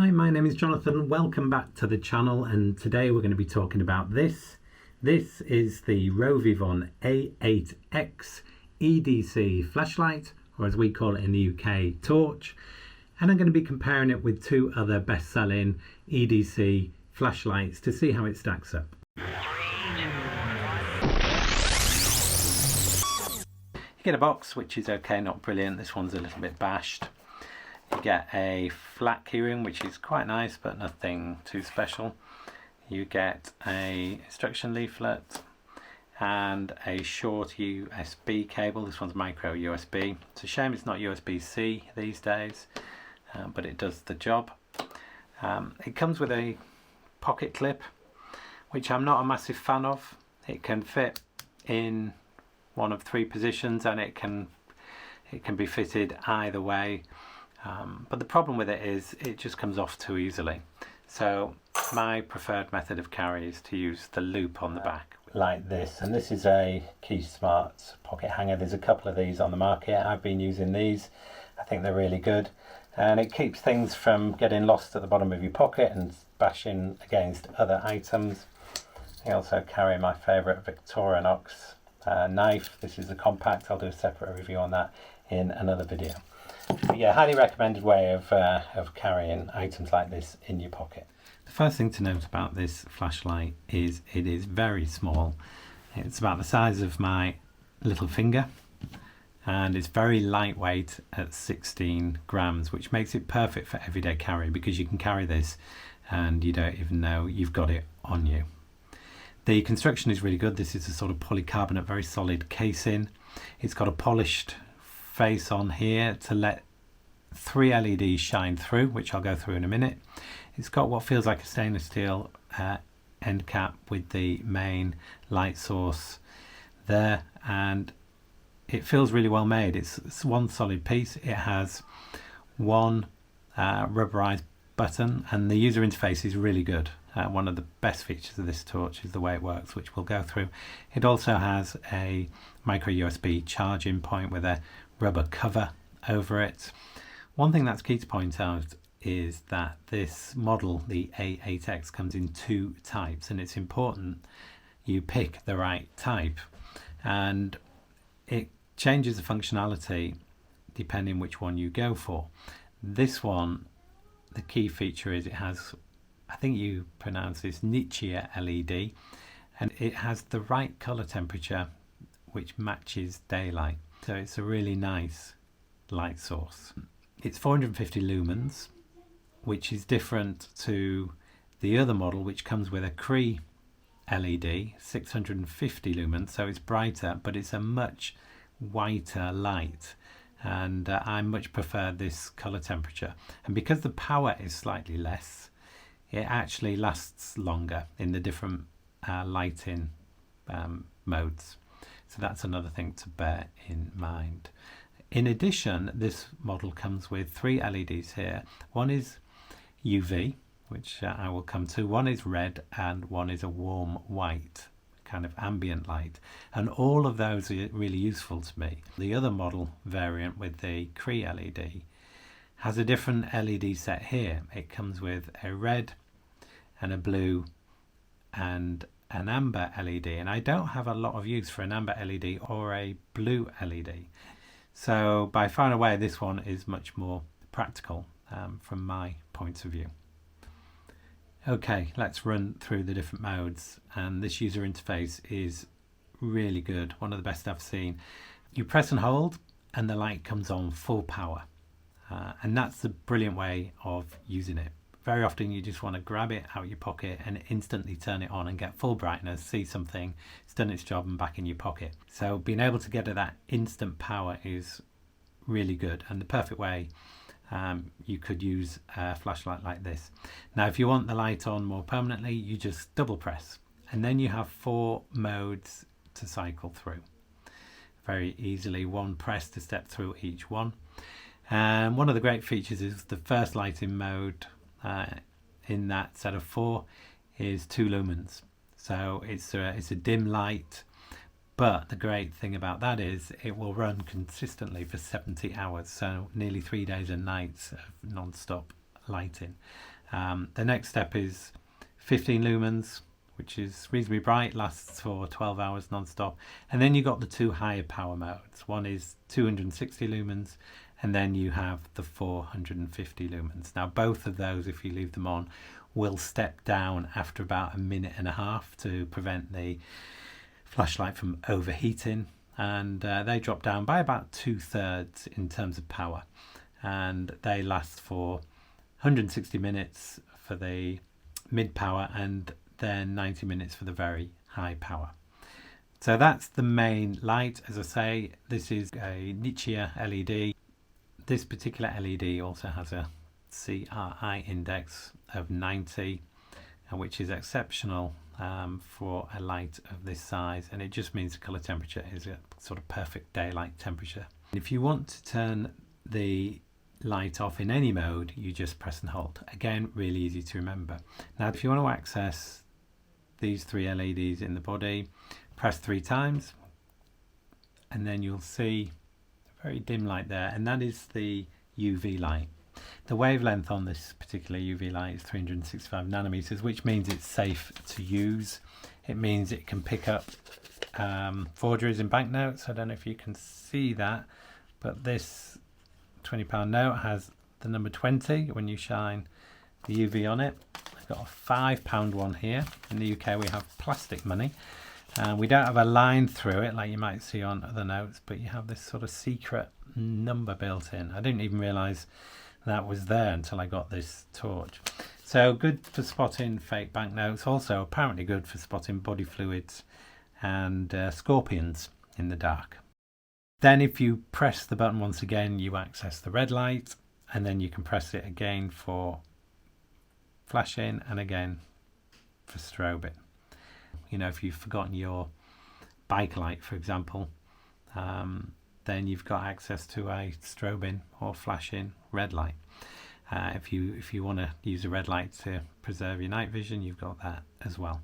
Hi, my name is Jonathan. Welcome back to the channel, and today we're going to be talking about this. This is the Rovyvon A8x EDC flashlight, or as we call it in the UK, torch. And I'm going to be comparing it with two other best-selling EDC flashlights to see how it stacks up. You get a box, which is okay, not brilliant. This one's a little bit bashed. You get a flat keyring, which is quite nice, but nothing too special. You get a instruction leaflet and a short USB cable. This one's micro USB. It's a shame it's not USB-C these days, but it does the job. It comes with a pocket clip, which I'm not a massive fan of. It can fit in one of three positions, and it can be fitted either way. But the problem with it is it just comes off too easily. So my preferred method of carry is to use the loop on the back. Like this, and this is a Key Smart pocket hanger. There's a couple of these on the market. I've been using these. I think they're really good. And it keeps things from getting lost at the bottom of your pocket and bashing against other items. I also carry my favourite Victorinox knife. This is a compact. I'll do a separate review on that in another video. But yeah, highly recommended way of carrying items like this in your pocket. The first thing to note about this flashlight is it is very small. It's about the size of my little finger, and it's very lightweight at 16 grams, which makes it perfect for everyday carry because you can carry this and you don't even know you've got it on you. The construction is really good. This is a sort of polycarbonate, very solid casing. It's got a polished face on here to let 3 LEDs shine through, which I'll go through in a minute. It's got what feels like a stainless steel end cap with the main light source there, and it feels really well made. It's one solid piece. It has one rubberized button, and the user interface is really good. One of the best features of this torch is the way it works, which we'll go through. It also has a micro USB charging point with a rubber cover over it. One thing that's key to point out is that this model, the A8x, comes in two types, and it's important you pick the right type, and it changes the functionality depending which one you go for. This one, the key feature is it has, I think you pronounce this Nichia LED, and it has the right color temperature which matches daylight. So it's a really nice light source. It's 450 lumens, which is different to the other model, which comes with a Cree LED, 650 lumens, so it's brighter, but it's a much whiter light, and I much prefer this color temperature. And because the power is slightly less, it actually lasts longer in the different lighting modes. So that's another thing to bear in mind. In addition, this model comes with 3 LEDs here. One is UV, which I will come to. One is red, and one is a warm white, kind of ambient light. And all of those are really useful to me. The other model variant with the Cree LED has a different LED set here. It comes with a red and a blue and an amber LED, and I don't have a lot of use for an amber LED or a blue LED. So by far and away, this one is much more practical from my point of view. Okay, let's run through the different modes, and this user interface is really good, one of the best I've seen. You press and hold and the light comes on full power, and that's the brilliant way of using it. Very often you just want to grab it out of your pocket and instantly turn it on and get full brightness, see something, it's done its job and back in your pocket. So being able to get to that instant power is really good, and the perfect way you could use a flashlight like this. Now if you want the light on more permanently, you just double press, and then you have 4 modes to cycle through. Very easily, one press to step through each one. And one of the great features is the first lighting mode in that set of 4 is 2 lumens, so it's a dim light, but the great thing about that is it will run consistently for 70 hours, so nearly 3 days and nights of non-stop lighting. The next step is 15 lumens, which is reasonably bright, lasts for 12 hours non-stop. And then you've got the two higher power modes. One is 260 lumens, and then you have the 450 lumens. Now both of those, if you leave them on, will step down after about a minute and a half to prevent the flashlight from overheating, and they drop down by about 2/3 in terms of power, and they last for 160 minutes for the mid power and then 90 minutes for the very high power. So that's the main light. As I say, this is a Nichia LED. This particular LED also has a CRI index of 90, which is exceptional for a light of this size, and it just means the color temperature is a sort of perfect daylight temperature. If you want to turn the light off in any mode, you just press and hold. Again, really easy to remember. Now if you want to access these three LEDs in the body, press 3 times and then you'll see a very dim light there, and that is the UV light. The wavelength on this particular UV light is 365 nanometers, which means it's safe to use. It means it can pick up forgeries in banknotes. I don't know if you can see that, but this £20 note has the number 20 when you shine the UV on it. I've got a £5 one here. In the UK we have plastic money, and we don't have a line through it like you might see on other notes, but you have this sort of secret number built in. I didn't even realise that was there until I got this torch. So good for spotting fake banknotes, also apparently good for spotting body fluids and scorpions in the dark. Then if you press the button once again, you access the red light, and then you can press it again for flashing and again for strobing. You know, if you've forgotten your bike light, for example, then you've got access to a strobing or flashing red light. If you want to use a red light to preserve your night vision, you've got that as well.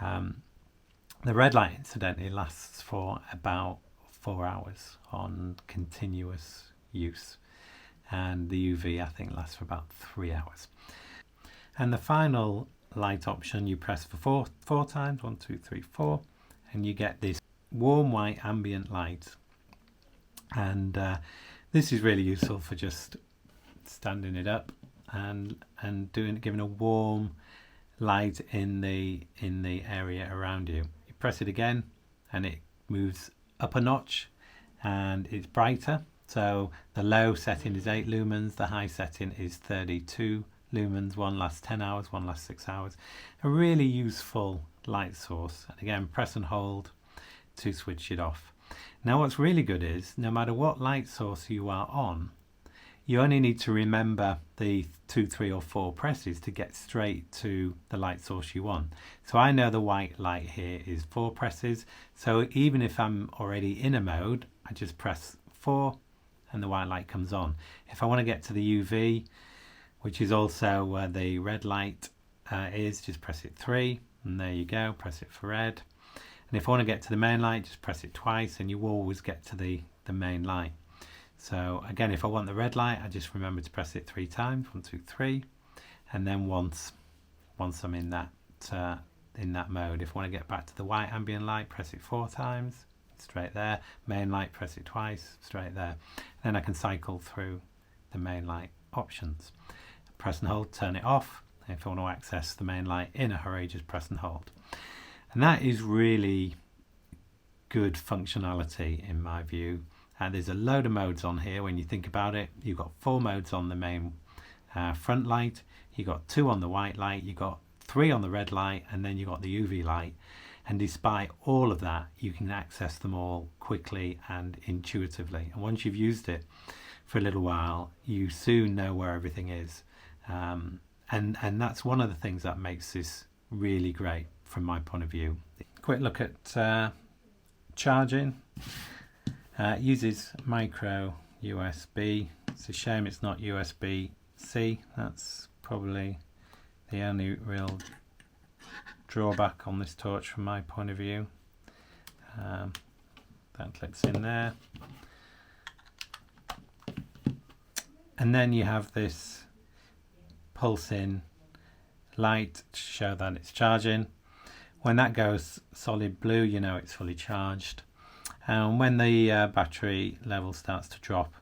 The red light incidentally lasts for about 4 hours on continuous use, and the UV I think lasts for about 3 hours. And the final light option, you press for four times, 1, 2, 3, 4, and you get this warm white ambient light. And this is really useful for just standing it up and giving a warm light in the area around you. You press it again and it moves up a notch and it's brighter. So the low setting is 8 lumens, the high setting is 32 lumens. One lasts 10 hours, one lasts 6 hours. A really useful light source. And again, press and hold to switch it off. Now what's really good is, no matter what light source you are on, you only need to remember the 2, 3 or 4 presses to get straight to the light source you want. So I know the white light here is 4 presses, so even if I'm already in a mode, I just press 4 and the white light comes on. If I want to get to the UV, which is also where the red light is, just press it 3 and there you go, press it for red. And if I want to get to the main light, just press it twice and you always get to the main light. So again, if I want the red light, I just remember to press it 3 times, 1, 2, 3, and then once I'm in that mode. If I want to get back to the white ambient light, press it 4 times, straight there. Main light, press it twice, straight there. Then I can cycle through the main light options. Press and hold, turn it off. If I want to access the main light in a hurry, just press and hold. And that is really good functionality in my view. And there's a load of modes on here. When you think about it, you've got 4 modes on the main front light, you've got 2 on the white light, you've got 3 on the red light, and then you've got the UV light. And despite all of that, you can access them all quickly and intuitively. And once you've used it for a little while, you soon know where everything is. And that's one of the things that makes this really great from my point of view. Quick look at charging. Uses micro USB. It's a shame it's not USB-C. That's probably the only real drawback on this torch from my point of view. That clips in there. And then you have this pulsing light to show that it's charging. When that goes solid blue, you know it's fully charged. And when the battery level starts to drop,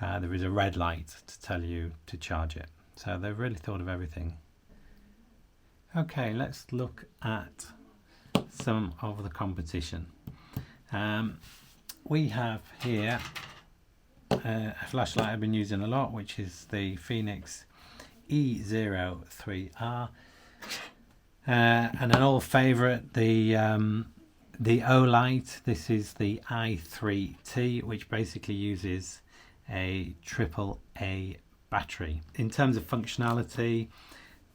there is a red light to tell you to charge it. So they've really thought of everything. Okay, let's look at some of the competition. We have here a flashlight I've been using a lot, which is the Phoenix E03R, and an old favourite, the O-Light. This is the i3T, which basically uses a AAA battery. In terms of functionality,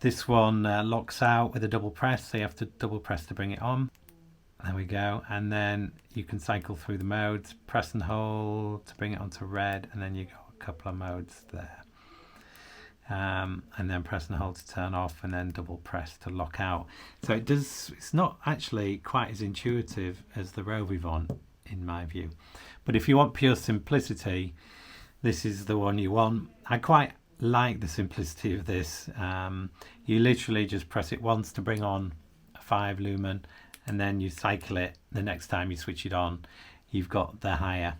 this one locks out with a double press, so you have to double press to bring it on. There we go, and then you can cycle through the modes, press and hold to bring it onto red, and then you got a couple of modes there. And then press and hold to turn off, and then double press to lock out. So it's not actually quite as intuitive as the Rovyvon in my view. But if you want pure simplicity, this is the one you want. I quite like the simplicity of this. You literally just press it once to bring on a 5 lumen, and then you cycle it. The next time you switch it on, you've got the higher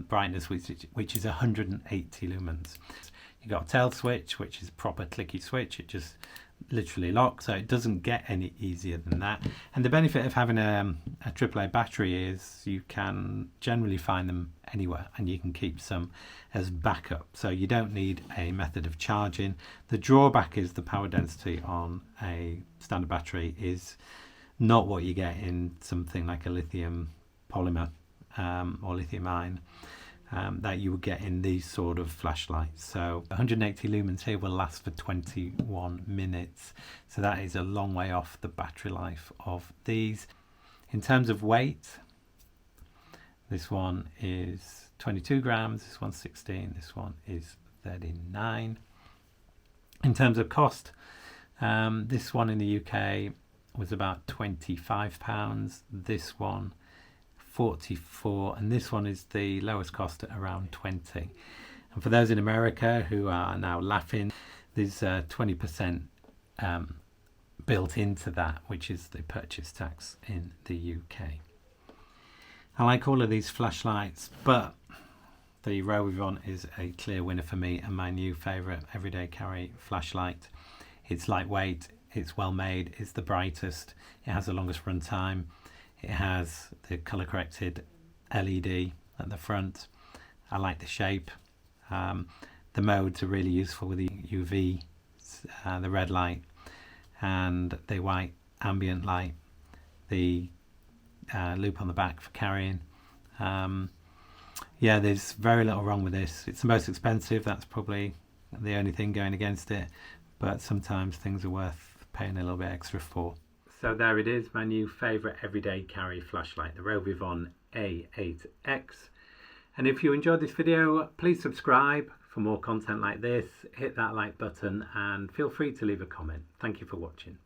brightness, which is 180 lumens. You've got a tail switch, which is a proper clicky switch. It just literally locks, so it doesn't get any easier than that. And the benefit of having a AAA battery is you can generally find them anywhere, and you can keep some as backup, so you don't need a method of charging. The drawback is the power density on a standard battery is not what you get in something like a lithium polymer or lithium ion that you would get in these sort of flashlights. So 180 lumens here will last for 21 minutes, so that is a long way off the battery life of these. In terms of weight, this one is 22 grams, this one's 16, this one is 39. In terms of cost, this one in the UK was about £25, this one 44, and this one is the lowest cost at around 20. And for those in America who are now laughing, there's 20% built into that, which is the purchase tax in the UK. I like all of these flashlights, but the Rovyvon is a clear winner for me and my new favourite everyday carry flashlight. It's lightweight, it's well made, it's the brightest, it has the longest run time, it has the colour corrected LED at the front. I like the shape. The modes are really useful with the UV, the red light and the white ambient light, the loop on the back for carrying. Yeah, there's very little wrong with this. It's the most expensive, that's probably the only thing going against it, but sometimes things are worth paying a little bit extra for. So there it is, my new favourite everyday carry flashlight, the Rovyvon A8x. And if you enjoyed this video, please subscribe for more content like this, hit that like button and feel free to leave a comment. Thank you for watching.